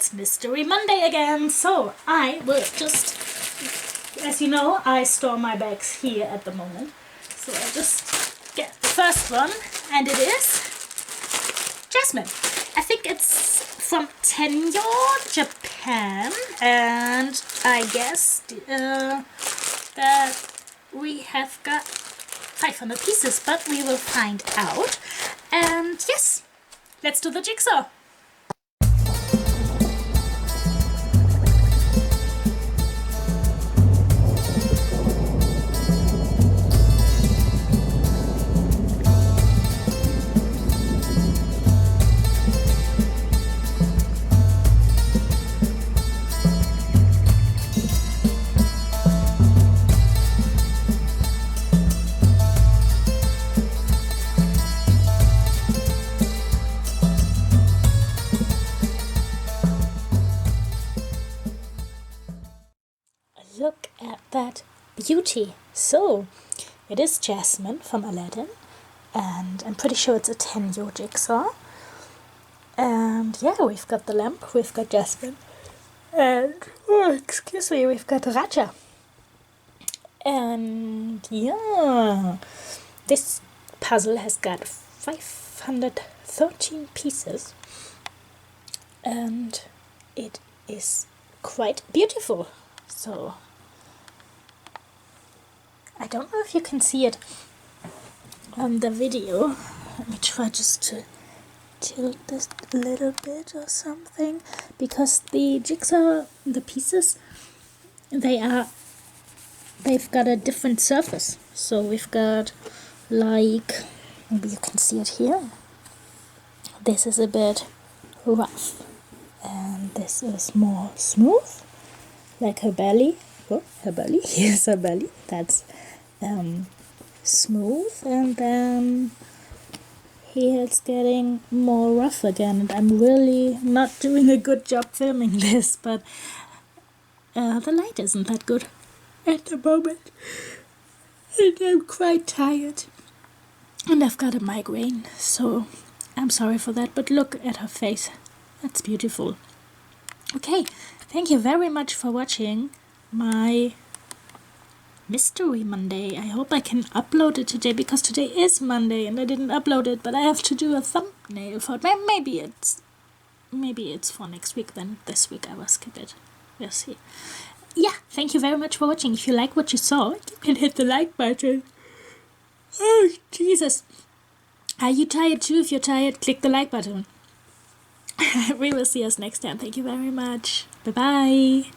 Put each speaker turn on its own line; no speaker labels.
it's Mystery Monday again, so I will just, as you know, I store my bags here at the moment, so I'll just get the first one, and it is Jasmine. I think it's from Tenyo, Japan, and I guess that we have got 500 pieces, but we will find out. And yes, let's do the jigsaw. Look at that beauty. So, it is Jasmine from Aladdin, and I'm pretty sure it's a Tenyo jigsaw. And yeah, we've got the lamp, we've got Jasmine, and, oh, excuse me, we've got Raja. And yeah, this puzzle has got 513 pieces, and it is quite beautiful. So, I don't know if you can see it on the video. Let me try just to tilt this a little bit or something, because the jigsaw, the pieces, they've got a different surface. So we've got, like, maybe you can see it here. This is a bit rough, and this is more smooth, like her belly. Oh, her belly. Here's her belly. That's smooth, and then here it's getting more rough again. And I'm really not doing a good job filming this, but the light isn't that good at the moment, and I'm quite tired, and I've got a migraine, so I'm sorry for that. But look at her face. That's beautiful. Okay, thank you very much for watching my Mystery Monday. I hope I can upload it today, because today is Monday and I didn't upload it, but I have to do a thumbnail for it. Maybe it's for next week, then this week I will skip it. We'll see. Yeah, thank you very much for watching. If you like what you saw, you can hit the like button. Oh, Jesus. Are you tired too? If you're tired, click the like button. We will see us next time. Thank you very much. Bye-bye.